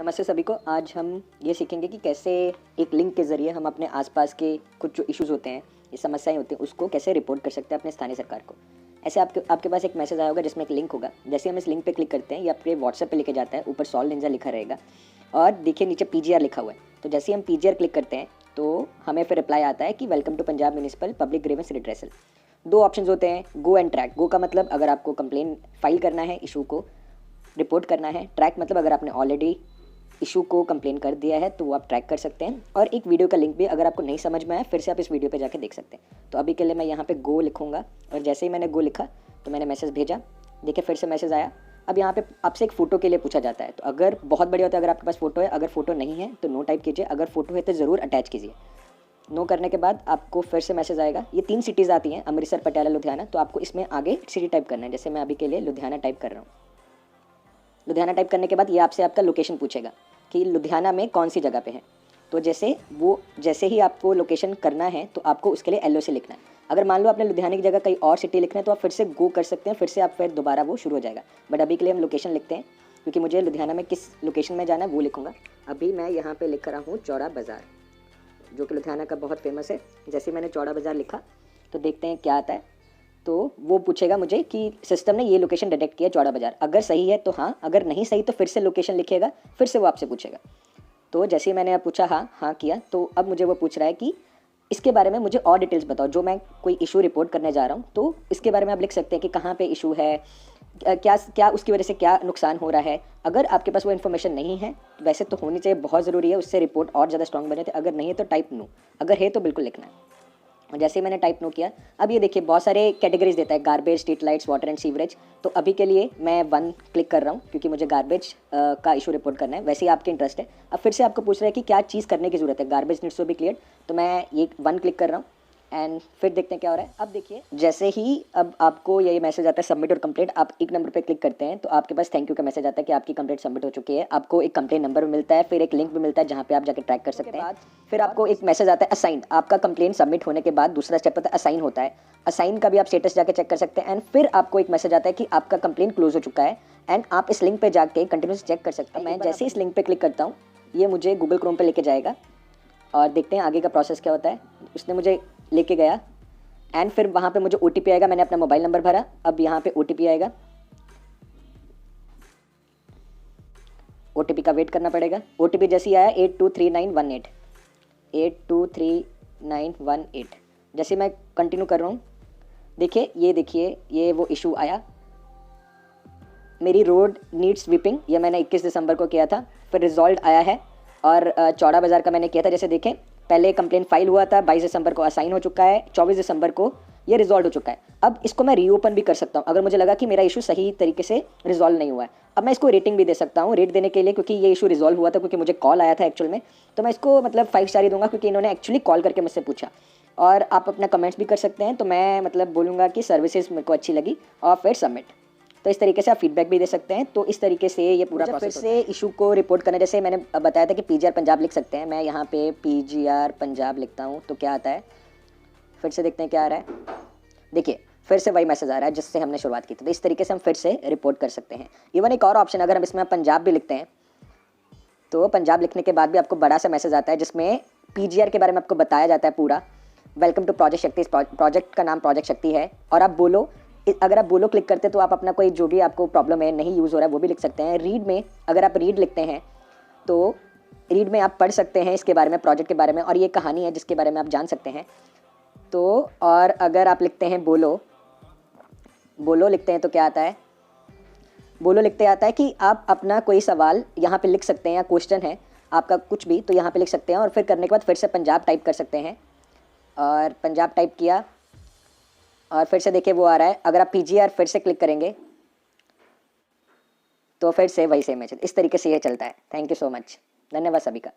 नमस्ते सभी को। आज हम ये सीखेंगे कि कैसे एक लिंक के ज़रिए हम अपने आसपास के कुछ जो इश्यूज़ होते हैं, ये समस्याएं होती हैं, उसको कैसे रिपोर्ट कर सकते हैं अपने स्थानीय सरकार को। ऐसे आपके पास एक मैसेज आया होगा जिसमें एक लिंक होगा। जैसे हम इस लिंक पे क्लिक करते हैं, ये आपके व्हाट्सएप पे लेके जाता है। ऊपर सॉल्व निंजा लिखा रहेगा और देखिए नीचे पीजीआर लिखा हुआ है। तो जैसे हम पीजीआर क्लिक करते हैं तो हमें फिर रिप्लाई आता है कि welcome to Punjab municipal public grievance redressal. दो ऑप्शन होते हैं, गो एंड ट्रैक। गो का मतलब अगर आपको कंप्लेन फाइल करना है, इशू को रिपोर्ट करना है। ट्रैक मतलब अगर आपने ऑलरेडी इशू को कंप्लेन कर दिया है तो वो आप ट्रैक कर सकते हैं। और एक वीडियो का लिंक भी, अगर आपको नहीं समझ में आया फिर से आप इस वीडियो पे जाके देख सकते हैं। तो अभी के लिए मैं यहाँ पे गो लिखूंगा और जैसे ही मैंने गो लिखा तो मैंने मैसेज भेजा। देखिए फिर से मैसेज आया। अब यहाँ पे आपसे एक फ़ोटो के लिए पूछा जाता है। तो अगर बहुत बढ़िया होता है अगर आपके पास फ़ोटो है, अगर फ़ोटो नहीं है तो नो टाइप कीजिए, अगर फ़ोटो है तो ज़रूर अटैच कीजिए। नो करने के बाद आपको फिर से मैसेज आएगा। ये 3 सिटीज़ आती हैं, अमृतसर, पटियाला, लुधियाना। तो आपको इसमें आगे सिटी टाइप करना है। जैसे मैं अभी के लिए लुधियाना टाइप कर रहा हूँ। लुधियाना टाइप करने के बाद ये आपसे आपका लोकेशन पूछेगा कि लुधियाना में कौन सी जगह पे है। तो जैसे ही आपको लोकेशन करना है तो आपको उसके लिए LO से लिखना है। अगर मान लो आपने लुधियाना की जगह कहीं और सिटी लिखना है तो आप फिर से गो कर सकते हैं, फिर से आप फिर दोबारा वो शुरू हो जाएगा। बट अभी के लिए हम लोकेशन लिखते हैं क्योंकि मुझे लुधियाना में किस लोकेशन में जाना है वो लिखूंगा। अभी मैं यहाँ पे लिख रहा हूँ चौड़ा बाज़ार, जो कि लुधियाना का बहुत फेमस है। जैसे मैंने चौड़ा बाज़ार लिखा तो देखते हैं क्या आता है। तो वो पूछेगा मुझे कि सिस्टम ने ये लोकेशन डिटेक्ट किया चौड़ा बाज़ार। अगर सही है तो हाँ, अगर नहीं सही तो फिर से लोकेशन लिखेगा, फिर से वो आपसे पूछेगा। तो जैसे ही मैंने पूछा हाँ किया, तो अब मुझे वो पूछ रहा है कि इसके बारे में मुझे और डिटेल्स बताओ। जो मैं कोई इशू रिपोर्ट करने जा रहा हूँ तो इसके बारे में आप लिख सकते हैं कि कहाँ पे इशू है, क्या उसकी वजह से क्या नुकसान हो रहा है। अगर आपके पास वो इन्फॉर्मेशन नहीं है, वैसे तो होनी चाहिए, बहुत ज़रूरी है, उससे रिपोर्ट और ज़्यादा स्ट्रॉन्ग बने थे। अगर नहीं है तो टाइप नो, अगर है तो बिल्कुल लिखना है। और जैसे ही मैंने टाइप नो किया, अब ये देखिए बहुत सारे कैटेगरीज देता है, garbage, street lights, water and sewerage. तो अभी के लिए मैं 1 क्लिक कर रहा हूँ क्योंकि मुझे गार्बेज का इशू रिपोर्ट करना है। वैसे ही आपके इंटरेस्ट है। अब फिर से आपको पूछ रहा है कि क्या चीज़ करने की जरूरत है, garbage needs to be cleared. तो मैं ये 1 क्लिक कर रहा हूँ एंड फिर देखते हैं क्या हो रहा है। अब देखिए जैसे ही अब आपको ये मैसेज आता है सबमिट और कंप्लेंट, आप एक नंबर पे क्लिक करते हैं तो आपके पास थैंक यू का मैसेज आता है कि आपकी कंप्लेंट सबमिट हो चुकी है। आपको एक कंप्लेंट नंबर भी मिलता है, फिर एक लिंक भी मिलता है जहाँ पे आप जाकर ट्रैक कर सकते हैं। फिर आपको एक मैसेज आता है असाइन। आपका कंप्लेंट सबमिट होने के बाद दूसरा स्टेप होता है असाइन होता है। असाइन का भी आप स्टेटस जाकर चेक कर सकते हैं एंड फिर आपको एक मैसेज आता है कि आपका कंप्लेंट क्लोज हो चुका है एंड आप इस लिंक पे जाके कंटिन्यूस चेक कर सकते हैं। मैं जैसे इस लिंक पे क्लिक करता हूँ ये मुझे गूगल क्रोम पे लेके जाएगा और देखते हैं आगे का प्रोसेस क्या होता है। उसने मुझे लेके गया एंड फिर वहाँ पे मुझे OTP आएगा। मैंने अपना मोबाइल नंबर भरा, अब यहाँ पे OTP आएगा। OTP का वेट करना पड़ेगा। OTP जैसे ही आया 823918 823918। जैसे मैं कंटिन्यू कर रहा हूँ, देखिए ये वो इशू आया, मेरी रोड नीड्स स्वीपिंग। ये मैंने 21 दिसंबर को किया था। फिर रिजॉल्व आया है और चौड़ा बाज़ार का मैंने किया था। जैसे देखें पहले कंप्लेंट फाइल हुआ था, 22 दिसंबर को असाइन हो चुका है, 24 दिसंबर को ये रिजॉल्व हो चुका है। अब इसको मैं रीओपन भी कर सकता हूँ अगर मुझे लगा कि मेरा इशू सही तरीके से रिजॉल्व नहीं हुआ है। अब मैं इसको रेटिंग भी दे सकता हूँ। रेट देने के लिए, क्योंकि ये इशू रिजॉल्व हुआ था क्योंकि मुझे कॉल आया था एक्चुअल में, तो मैं इसको मतलब 5 स्टार ही दूंगा क्योंकि इन्होंने एक्चुअली कॉल करके मुझसे पूछा। और आप अपना कमेंट्स भी कर सकते हैं। तो मैं मतलब बोलूँगा कि सर्विसेज मेरे को अच्छी लगी और फिर सबमिट। तो इस तरीके से आप फीडबैक भी दे सकते हैं। तो इस तरीके से ये पूरा प्रोसेस फिर से इशू को रिपोर्ट करना। जैसे मैंने बताया था कि PGR पंजाब लिख सकते हैं, मैं यहाँ पे PGR पंजाब लिखता हूँ तो क्या आता है, फिर से देखते हैं क्या आ रहा है। देखिए फिर से वही मैसेज आ रहा है जिससे हमने शुरुआत की थी। तो इस तरीके से हम फिर से रिपोर्ट कर सकते हैं। इवन एक और ऑप्शन, अगर हम इसमें पंजाब भी लिखते हैं तो पंजाब लिखने के बाद भी आपको बड़ा सा मैसेज आता है जिसमें PGR के बारे में आपको बताया जाता है पूरा। वेलकम टू प्रोजेक्ट शक्ति। इस प्रोजेक्ट का नाम प्रोजेक्ट शक्ति है। और आप बोलो, अगर आप बोलो क्लिक करते तो आप अपना कोई जो भी आपको प्रॉब्लम है नहीं यूज़ हो रहा है वो भी लिख सकते हैं। रीड में अगर आप रीड लिखते हैं तो रीड में आप पढ़ सकते हैं इसके बारे में, प्रोजेक्ट के बारे में, और ये कहानी है जिसके बारे में आप जान सकते हैं। तो और अगर आप लिखते हैं बोलो लिखते हैं तो क्या आता है, बोलो लिखते आता है कि आप अपना कोई सवाल यहाँ पे लिख सकते हैं या क्वेश्चन है आपका कुछ भी तो यहाँ पे लिख सकते हैं। और फिर करने के बाद फिर से पंजाब टाइप कर सकते हैं और पंजाब टाइप किया और फिर से देखिए वो आ रहा है। अगर आप PGR फिर से क्लिक करेंगे तो फिर से वही सेम मैसेज। इस तरीके से ये चलता है। थैंक यू सो मच, धन्यवाद सभी का।